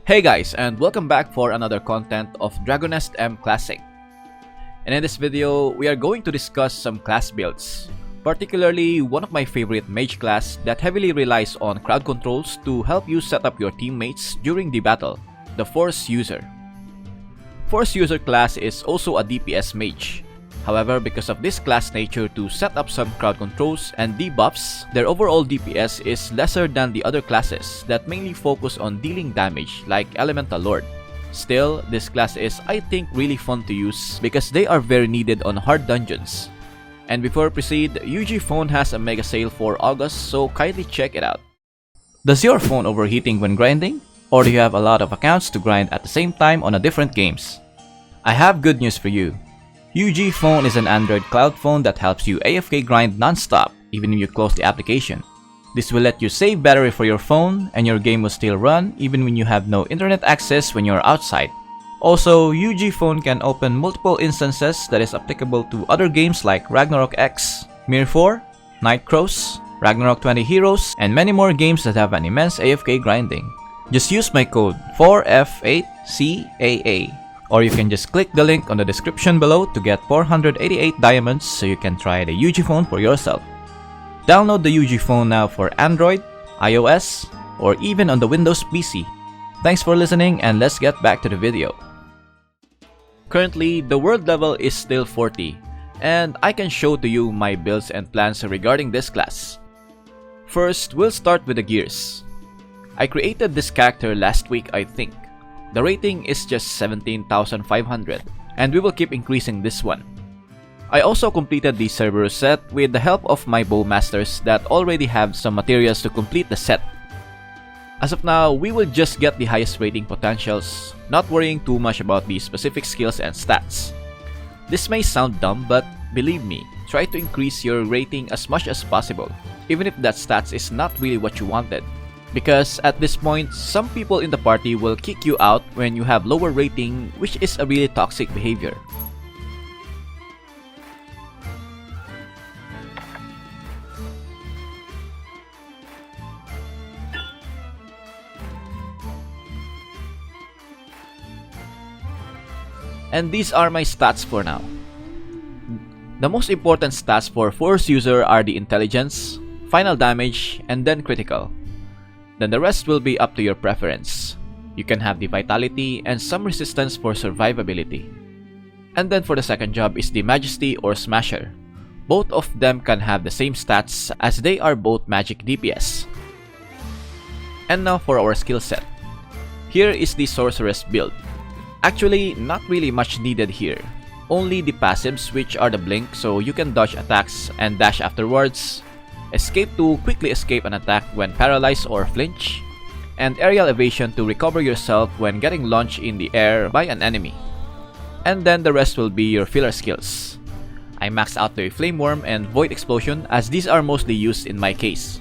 Hey guys, and welcome back for another content of Dragonest M Classic. And in this video, we are going to discuss some class builds, particularly one of my favorite mage class that heavily relies on crowd controls to help you set up your teammates during the battle, the Force User. Force User class is also a DPS mage. However, because of this class nature to set up some crowd controls and debuffs, their overall DPS is lesser than the other classes that mainly focus on dealing damage like Elemental Lord. Still, this class is, I think, really fun to use because they are very needed on hard dungeons. And before we proceed, UG Phone has a mega sale for August, so kindly check it out. Does your phone overheating when grinding? Or do you have a lot of accounts to grind at the same time on different games? I have good news for you. UG Phone is an Android cloud phone that helps you AFK grind non-stop even when you close the application. This will let you save battery for your phone and your game will still run even when you have no internet access when you're outside. Also, UG Phone can open multiple instances that is applicable to other games like Ragnarok X, Mir 4, Night Crows, Ragnarok 20 Heroes, and many more games that have an immense AFK grinding. Just use my code 4F8CAA. Or you can just click the link on the description below to get 488 diamonds so you can try the UG Phone for yourself. Download the UG Phone now for Android, iOS, or even on the Windows PC. Thanks for listening and let's get back to the video. Currently, the world level is still 40, and I can show to you my builds and plans regarding this class. First, we'll start with the gears. I created this character last week, I think. The rating is just 17,500 and we will keep increasing this one. I also completed the server set with the help of my bowmasters that already have some materials to complete the set. As of now, we will just get the highest rating potentials, not worrying too much about the specific skills and stats. This may sound dumb, but believe me, try to increase your rating as much as possible, even if that stats is not really what you wanted. Because at this point, some people in the party will kick you out when you have lower rating, which is a really toxic behavior. And these are my stats for now. The most important stats for Force User are the Intelligence, Final Damage, and then Critical. Then the rest will be up to your preference. You can have the Vitality and some resistance for survivability. And then for the second job is the Majesty or Smasher. Both of them can have the same stats as they are both magic DPS. And now for our skill set. Here is the Sorceress build. Actually, not really much needed here. Only the passives, which are the blink so you can dodge attacks and dash afterwards, escape to quickly escape an attack when paralyzed or flinch, and aerial evasion to recover yourself when getting launched in the air by an enemy. And then the rest will be your filler skills. I maxed out the Flame Worm and Void Explosion as these are mostly used in my case.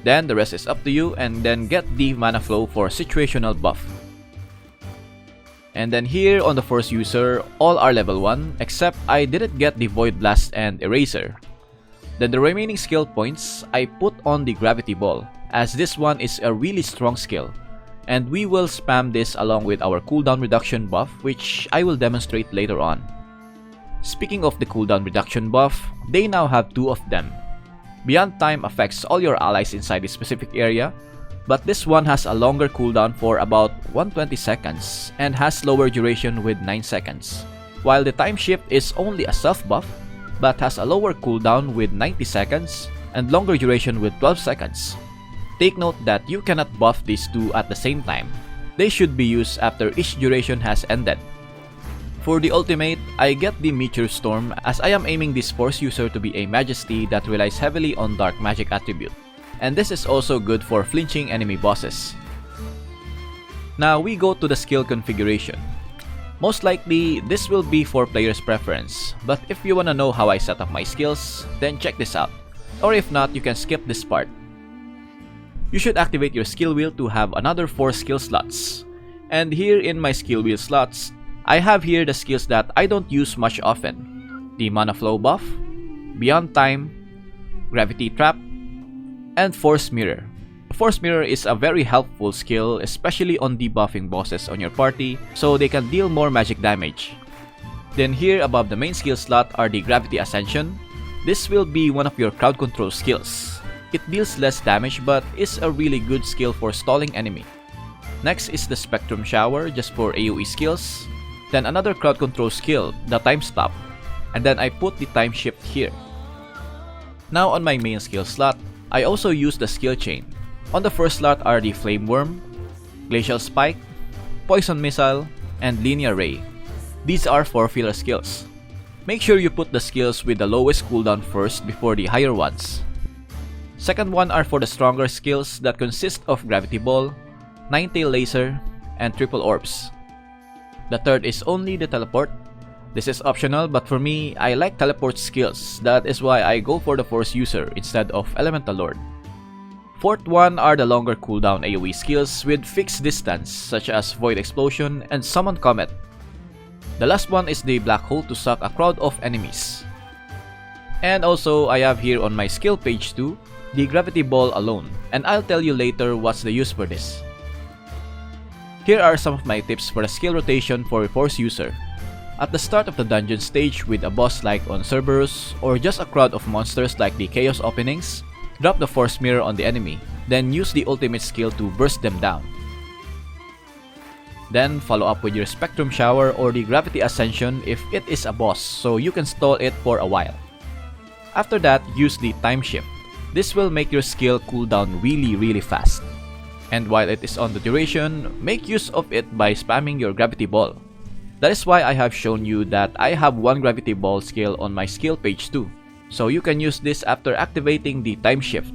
Then the rest is up to you, and then get the Mana Flow for situational buff. And then here on the Force User, all are level 1 except I didn't get the Void Blast and Eraser. Then the remaining skill points, I put on the Gravity Ball, as this one is a really strong skill. And we will spam this along with our cooldown reduction buff, which I will demonstrate later on. Speaking of the cooldown reduction buff, they now have 2 of them. Beyond Time affects all your allies inside a specific area, but this one has a longer cooldown for about 120 seconds and has lower duration with 9 seconds. While the Time Shift is only a self buff, but has a lower cooldown with 90 seconds and longer duration with 12 seconds. Take note that you cannot buff these two at the same time. They should be used after each duration has ended. For the ultimate, I get the Meteor Storm as I am aiming this Force User to be a Majesty that relies heavily on Dark Magic attribute. And this is also good for flinching enemy bosses. Now we go to the skill configuration. Most likely, this will be for player's preference, but if you wanna know how I set up my skills, then check this out. Or if not, you can skip this part. You should activate your skill wheel to have another 4 skill slots. And here in my skill wheel slots, I have here the skills that I don't use much often. The Mana Flow buff, Beyond Time, Gravity Trap, and Force Mirror. Force Mirror is a very helpful skill, especially on debuffing bosses on your party, so they can deal more magic damage. Then here above the main skill slot are the Gravity Ascension. This will be one of your crowd control skills. It deals less damage but is a really good skill for stalling enemy. Next is the Spectrum Shower, just for AoE skills. Then another crowd control skill, the Time Stop. And then I put the Time Shift here. Now on my main skill slot, I also use the Skill Chain. On the first slot are the Flame Worm, Glacial Spike, Poison Missile, and Linear Ray. These are for filler skills. Make sure you put the skills with the lowest cooldown first before the higher ones. Second one are for the stronger skills that consist of Gravity Ball, Nine-Tail Laser, and Triple Orbs. The third is only the Teleport. This is optional, but for me, I like teleport skills. That is why I go for the Force User instead of Elemental Lord. Fourth one are the longer cooldown AoE skills with fixed distance, such as Void Explosion and Summon Comet. The last one is the Black Hole to suck a crowd of enemies. And also, I have here on my skill page too, the Gravity Ball alone, and I'll tell you later what's the use for this. Here are some of my tips for the skill rotation for a Force User. At the start of the dungeon stage with a boss like on Cerberus, or just a crowd of monsters like the Chaos openings, drop the Force Mirror on the enemy, then use the ultimate skill to burst them down. Then follow up with your Spectrum Shower or the Gravity Ascension if it is a boss, so you can stall it for a while. After that, use the Time Shift. This will make your skill cool down really fast. And while it is on the duration, make use of it by spamming your Gravity Ball. That is why I have shown you that I have one Gravity Ball skill on my skill page too. So you can use this after activating the Time Shift.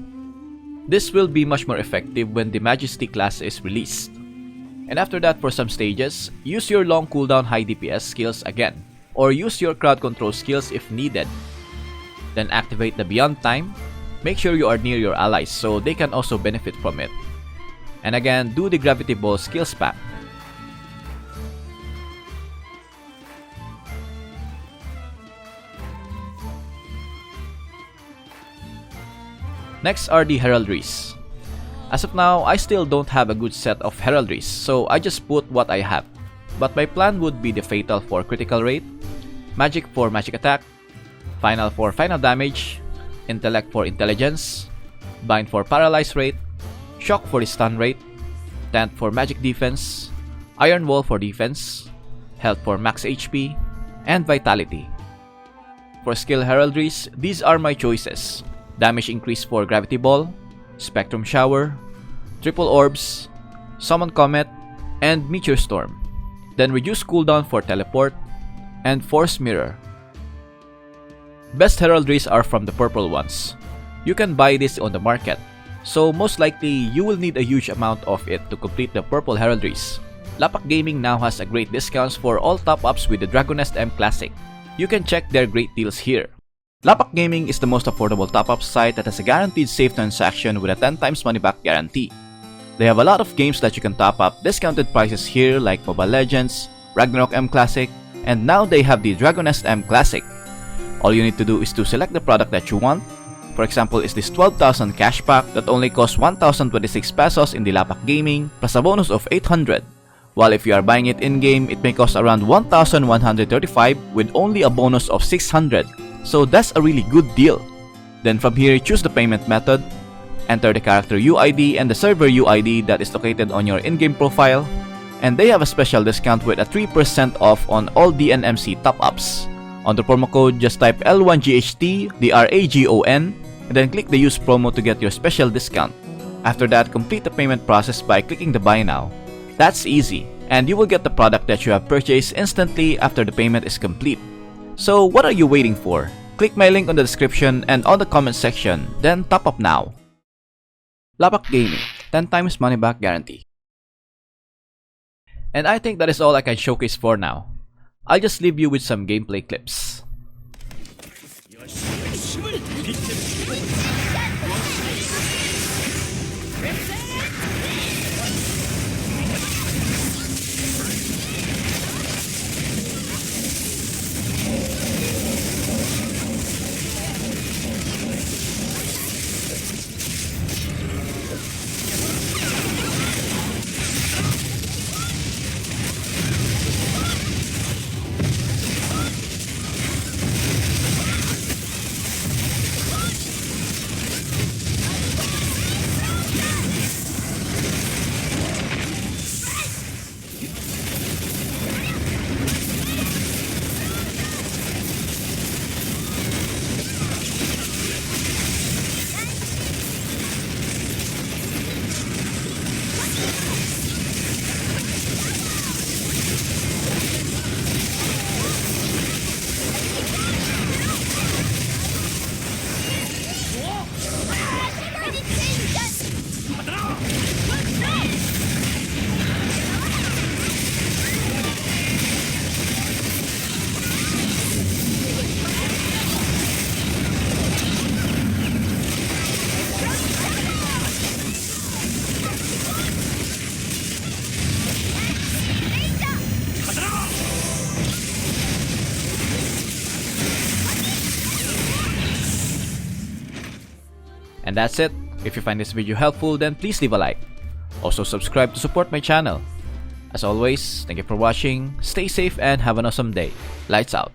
This will be much more effective when the Majesty class is released. And after that, for some stages, use your long cooldown high DPS skills again, or use your crowd control skills if needed. Then activate the Beyond Time. Make sure you are near your allies so they can also benefit from it. And again, do the Gravity Ball skill spam. Next are the Heraldries. As of now, I still don't have a good set of Heraldries, so I just put what I have. But my plan would be the Fatal for critical rate, Magic for magic attack, Final for final damage, Intellect for intelligence, Bind for paralyze rate, Shock for the stun rate, Tent for magic defense, Iron Wall for defense, Health for max HP, and Vitality. For skill Heraldries, these are my choices. Damage increase for Gravity Ball, Spectrum Shower, Triple Orbs, Summon Comet, and Meteor Storm. Then reduce cooldown for Teleport, and Force Mirror. Best Heraldries are from the purple ones. You can buy this on the market, so most likely you will need a huge amount of it to complete the purple Heraldries. Lapak Gaming now has a great discounts for all top-ups with the Dragonest M Classic. You can check their great deals here. Lapak Gaming is the most affordable top-up site that has a guaranteed safe transaction with a 10 times money back guarantee. They have a lot of games that you can top up discounted prices here like Mobile Legends, Ragnarok M Classic, and now they have the Dragonest M Classic. All you need to do is to select the product that you want. For example, is this 12,000 cash pack that only costs 1,026 pesos in the Lapak Gaming plus a bonus of 800. While if you are buying it in-game, it may cost around 1,135 with only a bonus of 600. So that's a really good deal. Then from here, choose the payment method, enter the character UID and the server UID that is located on your in-game profile, and they have a special discount with a 3% off on all dnmc top-ups. On the promo code, just type L1GHT, DRAGON, and then click the use promo to get your special discount. After that, complete the payment process by clicking the buy now. That's easy, and you will get the product that you have purchased instantly after the payment is complete. So what are you waiting for? Click my link on the description and on the comment section, then top up now. Lapak Gaming, 10 times money back guarantee. And I think that is all I can showcase for now. I'll just leave you with some gameplay clips. And that's it. If you find this video helpful, then please leave a like. Also subscribe to support my channel. As always, thank you for watching, stay safe and have an awesome day. Lights out.